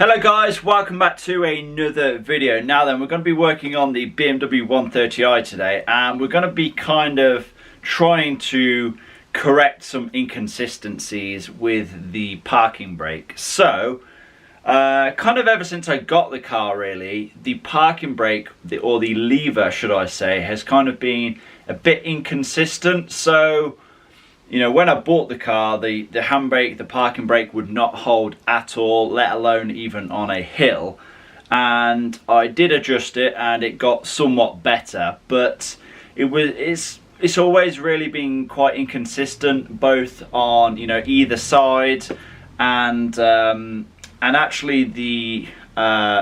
Hello guys, welcome back to another video. Now then, we're going to be working on the BMW 130i today, and we're going to be kind of trying to correct some inconsistencies with the parking brake. So, kind of ever since I got the car really, the parking brake, or the lever should I say, has kind of been a bit inconsistent. So, you know, when I bought the car, the handbrake, the parking brake would not hold at all, let alone even on a hill. And I did adjust it and it got somewhat better, but it's always really been quite inconsistent, both on, you know, either side, and actually the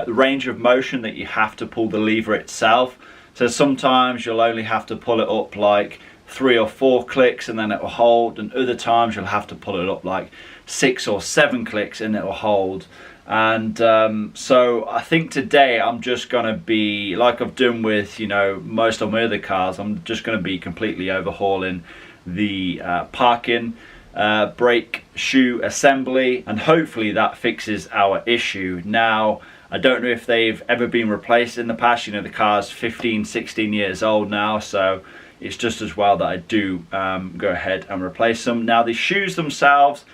range of motion that you have to pull the lever itself. So sometimes you'll only have to pull it up like 3 or 4 clicks and then it will hold, and other times you'll have to pull it up like 6 or 7 clicks and it will hold. And so I think today I'm just going to be, like I've done with, you know, most of my other cars, I'm just going to be completely overhauling the parking brake shoe assembly, and hopefully that fixes our issue. Now, I don't know if they've ever been replaced in the past. You know, the car's 15, 16 years old now, so it's just as well that I do go ahead and replace them. Now, the shoes themselves,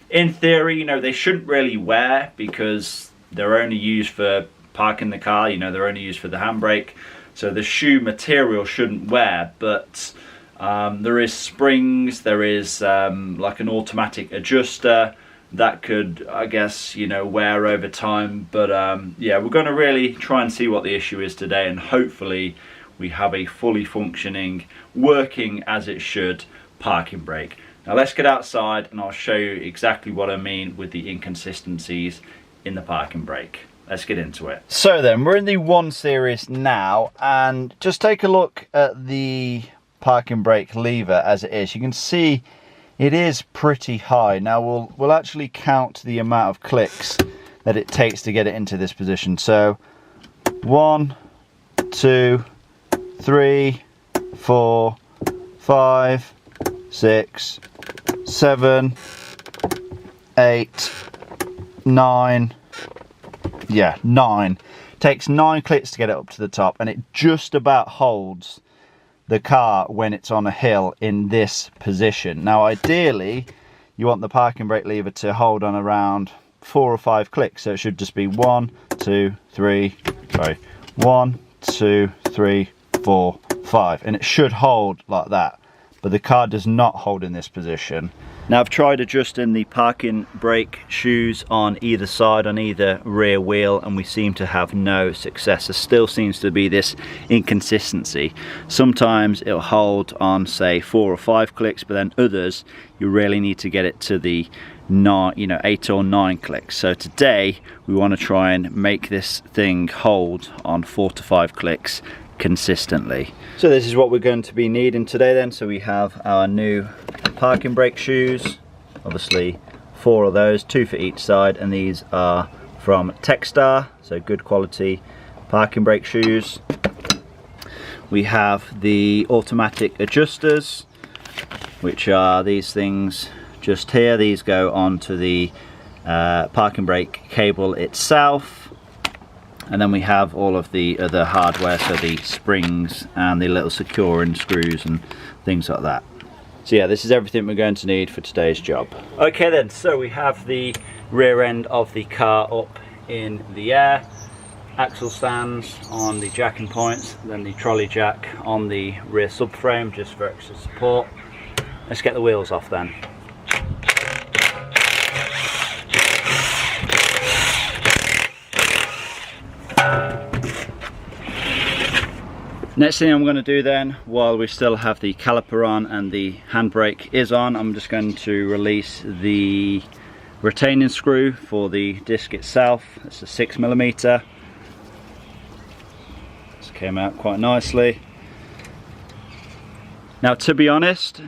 in theory, you know, they shouldn't really wear because they're only used for parking the car. You know, they're only used for the handbrake. So the shoe material shouldn't wear, but there is springs, there is like an automatic adjuster that could, I guess, you know, wear over time. But yeah, we're going to really try and see what the issue is today, and hopefully we have a fully functioning, working as it should parking brake. Now let's get outside and I'll show you exactly what I mean with the inconsistencies in the parking brake. Let's get into it. So then, we're in the 1 Series now, and just take a look at the parking brake lever as it is. You can see it is pretty high. Now we'll actually count the amount of clicks that it takes to get it into this position. So 1, 2, 3, 4, 5, 6, 7, 8, 9. Yeah, 9. Takes 9 clicks to get it up to the top, and it just about holds the car when it's on a hill in this position. Now ideally you want the parking brake lever to hold on around 4 or 5 clicks, so it should just be 1, 2, 3, 4, 5, and it should hold like that, but the car does not hold in this position. Now, I've tried adjusting the parking brake shoes on either side, on either rear wheel, and we seem to have no success. There still seems to be this inconsistency. Sometimes it'll hold on, say, 4 or 5 clicks, but then others you really need to get it to the 8 or 9 clicks. So today we want to try and make this thing hold on 4 to 5 clicks consistently. So this is what we're going to be needing today then. So we have our new parking brake shoes, obviously 4 of those, 2 for each side, and these are from Techstar, so good quality parking brake shoes. We have the automatic adjusters, which are these things just here. These go onto the parking brake cable itself. And then we have all of the other hardware, so the springs and the little securing screws and things like that. So yeah, this is everything we're going to need for today's job. Okay then, so we have the rear end of the car up in the air, axle stands on the jacking points, then the trolley jack on the rear subframe just for extra support. Let's get the wheels off then. Next thing I'm going to do then, while we still have the caliper on and the handbrake is on, I'm just going to release the retaining screw for the disc itself. It's a 6mm. This came out quite nicely. Now, to be honest,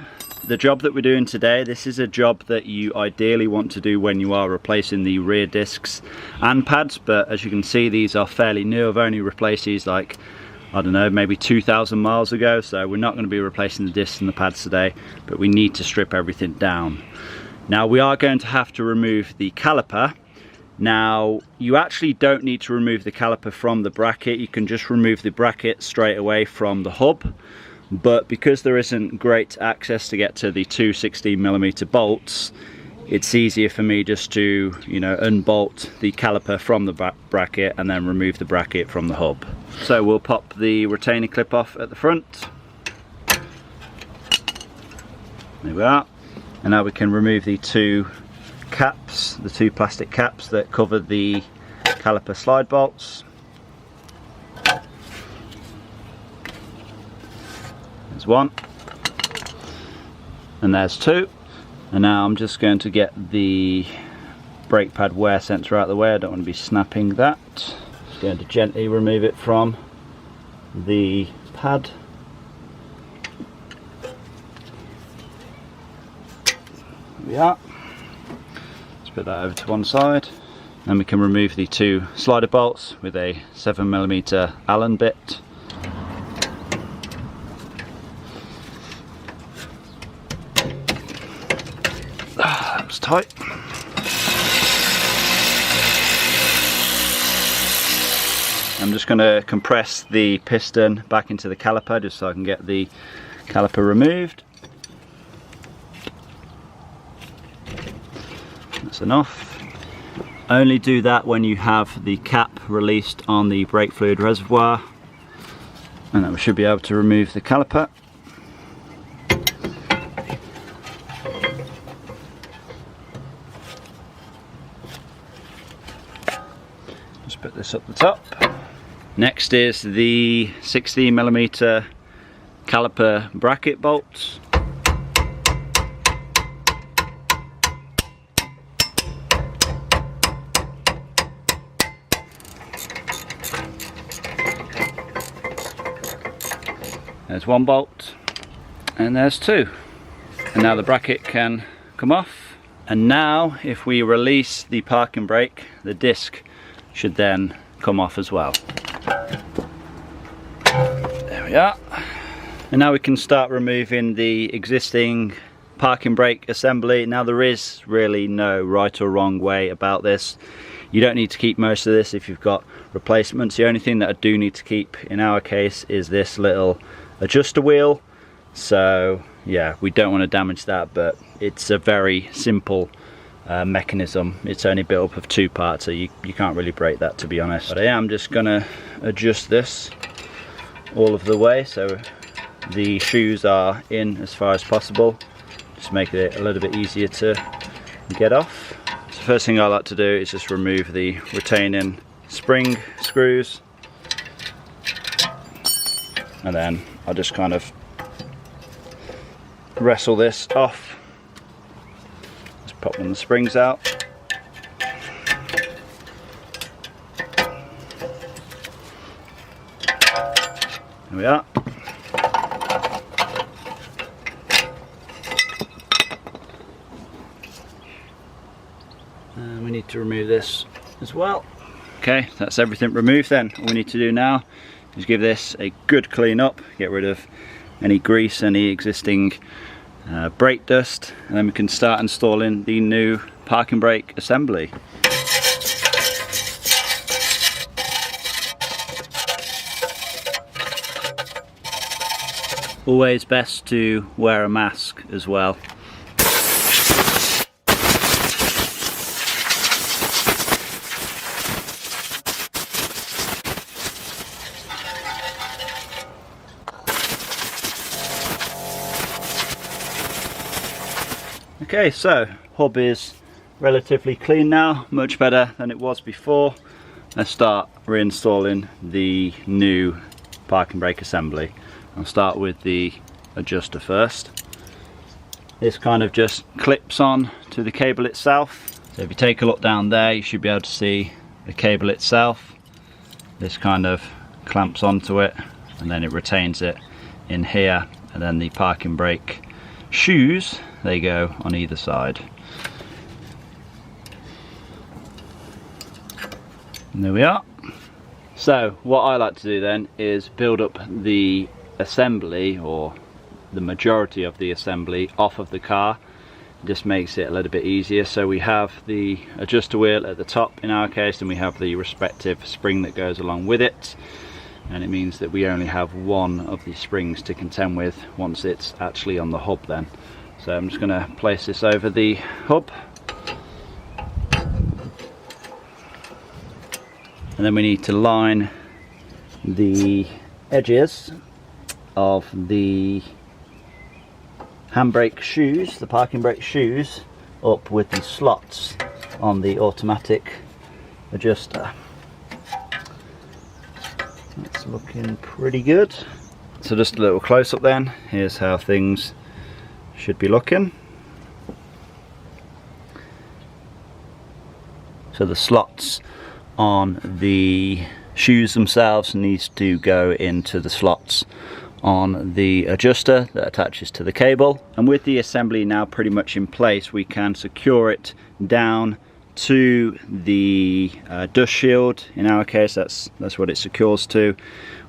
the job that we're doing today, this is a job that you ideally want to do when you are replacing the rear discs and pads, but as you can see, these are fairly new. I've only replaced these like, I don't know, maybe 2,000 miles ago, so we're not going to be replacing the discs and the pads today, but we need to strip everything down. Now, we are going to have to remove the caliper Now, you actually don't need to remove the caliper from the bracket. You can just remove the bracket straight away from the hub. But because there isn't great access to get to the two 16mm bolts, it's easier for me just to, you know, unbolt the caliper from the bracket and then remove the bracket from the hub. So we'll pop the retaining clip off at the front. There we are. And now we can remove the two caps, the two plastic caps that cover the caliper slide bolts. There's one, and there's two. And now I'm just going to get the brake pad wear sensor out of the way. I don't want to be snapping that. Just going to gently remove it from the pad. There we are. Put that over to one side. Then we can remove the two slider bolts with a 7mm Allen bit. That was tight. I'm just going to compress the piston back into the caliper just so I can get the caliper removed. That's enough. Only do that when you have the cap released on the brake fluid reservoir, and then we should be able to remove the caliper. Just put this up the top. Next is the 16mm caliper bracket bolts. There's one bolt, and there's two. And now the bracket can come off. And now, if we release the parking brake, the disc should then come off as well. There we are. And now we can start removing the existing parking brake assembly. Now, there is really no right or wrong way about this. You don't need to keep most of this if you've got replacements. The only thing that I do need to keep in our case is this little adjuster wheel. So yeah, we don't want to damage that, but it's a very simple mechanism. It's only built up of two parts, so you can't really break that, to be honest. But I am just gonna adjust this all of the way so the shoes are in as far as possible, just make it a little bit easier to get off. So first thing I like to do is just remove the retaining spring screws, and then I'll just kind of wrestle this off. Just pop one of the springs out. There we are. And we need to remove this as well. Okay, that's everything removed then. All we need to do now is give this a good clean up, get rid of any grease, any existing brake dust, and then we can start installing the new parking brake assembly. Always best to wear a mask as well. Okay, so hub is relatively clean now, much better than it was before. Let's start reinstalling the new parking brake assembly. I'll start with the adjuster first. This kind of just clips on to the cable itself. So if you take a look down there, you should be able to see the cable itself. This kind of clamps onto it, and then it retains it in here, and then the parking brake shoes, they go on either side. And there we are. So what I like to do then is build up the assembly, or the majority of the assembly, off of the car, This makes it a little bit easier. So we have the adjuster wheel at the top in our case, and we have the respective spring that goes along with it, and it means that we only have one of the springs to contend with once it's actually on the hub then. So I'm just going to place this over the hub, and then we need to line the edges of the handbrake shoes, the parking brake shoes, up with the slots on the automatic adjuster. That's looking pretty good. So just a little close up then. Here's how things should be looking. So the slots on the shoes themselves needs to go into the slots on the adjuster that attaches to the cable, and with the assembly now pretty much in place, we can secure it down to the dust shield. In our case, that's what it secures to,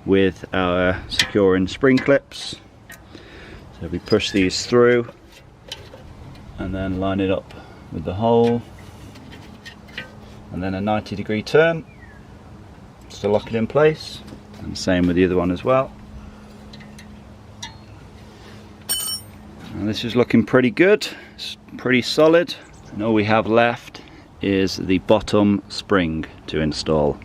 with our securing spring clips. So we push these through and then line it up with the hole, and then a 90-degree turn to lock it in place, and same with the other one as well. And this is looking pretty good, it's pretty solid, and all we have left is the bottom spring to install.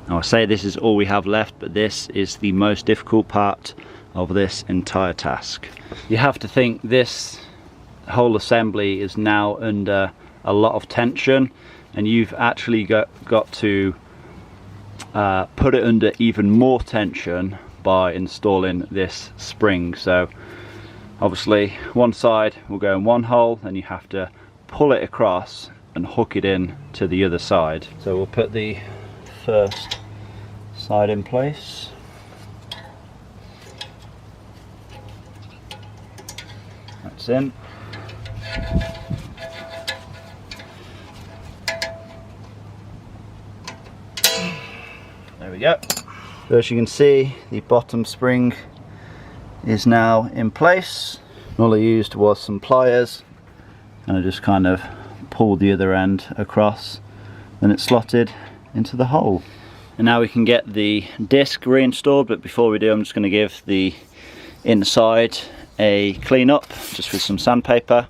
Now I say this is all we have left, but this is the most difficult part of this entire task. You have to think this whole assembly is now under a lot of tension, and you've actually got to put it under even more tension by installing this spring. So obviously one side will go in one hole, and you have to pull it across and hook it in to the other side. So we'll put the first side in place. That's in. There we go. So as you can see, the bottom spring is now in place. All I used was some pliers, and I just kind of pulled the other end across, and it's slotted into the hole. And now we can get the disc reinstalled, but before we do, I'm just going to give the inside a clean up just with some sandpaper.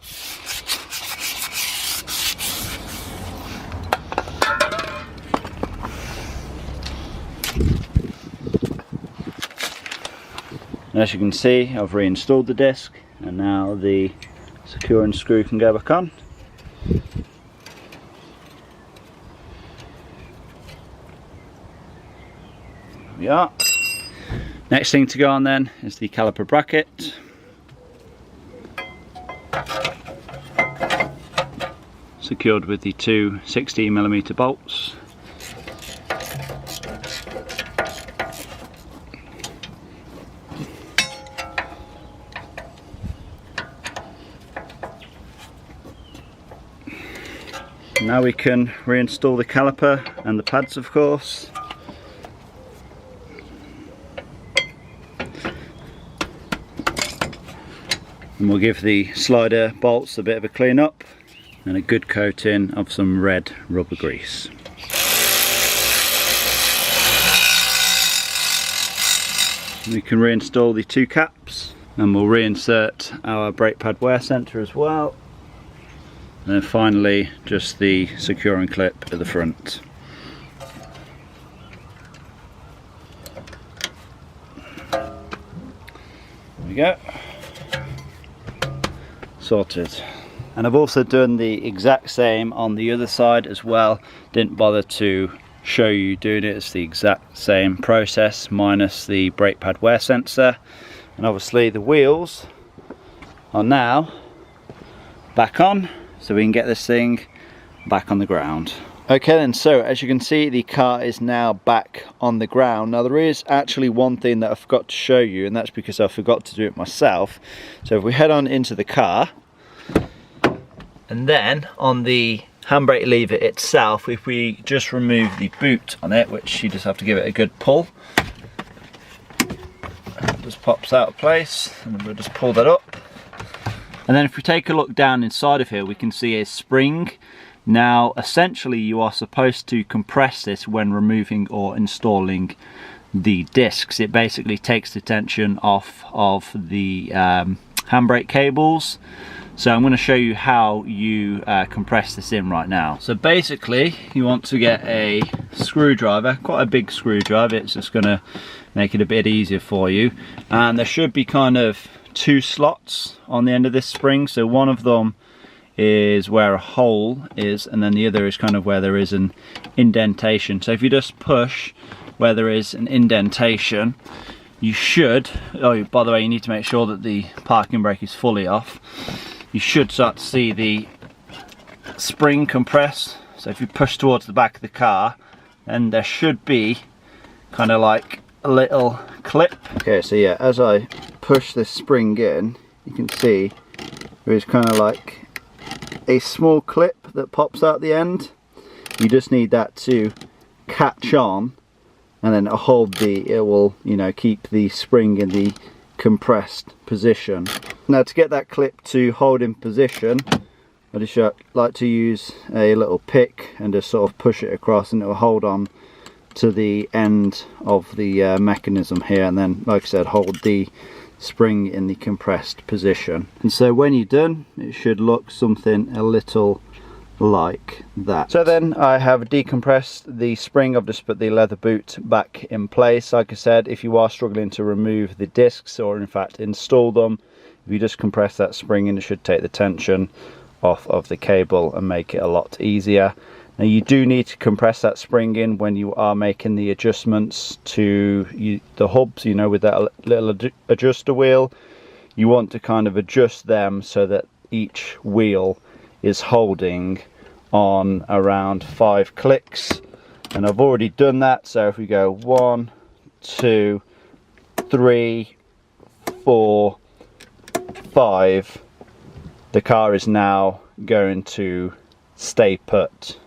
And as you can see, I've reinstalled the disc, and now the securing screw can go back on. There we are. Next thing to go on then is the caliper bracket. Secured with the two 16mm bolts. Now we can reinstall the caliper and the pads, of course. And we'll give the slider bolts a bit of a clean up and a good coating of some red rubber grease. We can reinstall the two caps, and we'll reinsert our brake pad wear sensor as well. And then finally just the securing clip at the front. There we go. Sorted. And I've also done the exact same on the other side as well. Didn't bother to show you doing it. It's the exact same process minus the brake pad wear sensor. And obviously the wheels are now back on, so we can get this thing back on the ground. Okay then, so as you can see, the car is now back on the ground. Now there is actually one thing that I forgot to show you, and that's because I forgot to do it myself. So if we head on into the car, and then on the handbrake lever itself, if we just remove the boot on it, which you just have to give it a good pull, it just pops out of place, and we'll just pull that up. And then if we take a look down inside of here, we can see a spring. Now essentially you are supposed to compress this when removing or installing the discs. It basically takes the tension off of the handbrake cables. So I'm going to show you how you compress this in right now. So basically you want to get a screwdriver, quite a big screwdriver. It's just going to make it a bit easier for you. And there should be kind of 2 slots on the end of this spring. So one of them is where a hole is, and then the other is kind of where there is an indentation. So if you just push where there is an indentation, you should, oh by the way, you need to make sure that the parking brake is fully off. You should start to see the spring compress. So if you push towards the back of the car, then there should be kind of like a little clip. Okay, so yeah, as I push this spring in, you can see there is kind of like a small clip that pops out the end. You just need that to catch on, and then it will, you know, keep the spring in the compressed position. Now to get that clip to hold in position, I just like to use a little pick and just sort of push it across, and it will hold on to the end of the mechanism here, and then like I said, hold the spring in the compressed position. And so when you're done, it should look something a little like that. So then I have decompressed the spring. I've just put the leather boot back in place. Like I said, if you are struggling to remove the discs, or in fact install them, if you just compress that spring in, it should take the tension off of the cable and make it a lot easier. Now you do need to compress that spring in when you are making the adjustments to the hubs, you know, with that little adjuster wheel. You want to kind of adjust them so that each wheel is holding on around 5 clicks. And I've already done that, so if we go 1, 2, 3, 4, 5, the car is now going to stay put.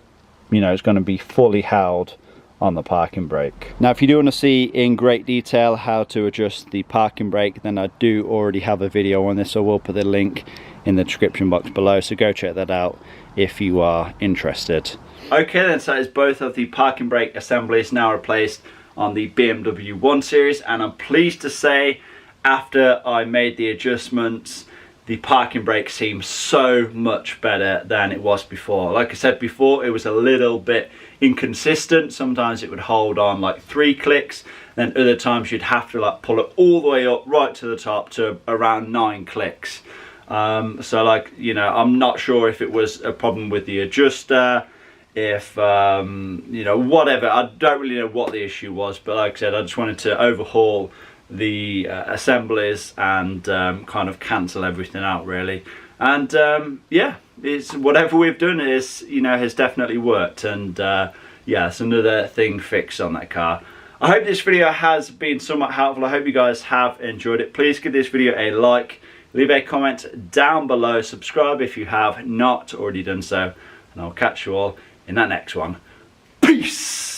You know, it's going to be fully held on the parking brake. Now if you do want to see in great detail how to adjust the parking brake, then I do already have a video on this. I will put the link in the description box below, so go check that out if you are interested. Okay then, so it's both of the parking brake assemblies now replaced on the BMW 1 Series, and I'm pleased to say after I made the adjustments, the parking brake seems so much better than it was before. Like I said before, it was a little bit inconsistent. Sometimes it would hold on like 3 clicks, then other times you'd have to like pull it all the way up right to the top to around 9 clicks. So like, you know, I'm not sure if it was a problem with the adjuster, if you know, whatever. I don't really know what the issue was, but like I said, I just wanted to overhaul the assemblies and kind of cancel everything out really. And yeah, it's whatever we've done is, you know, has definitely worked. And yeah, it's another thing fixed on that car. I hope this video has been somewhat helpful. I hope you guys have enjoyed it. Please give this video a like, leave a comment down below, subscribe if you have not already done so, and I'll catch you all in that next one. Peace!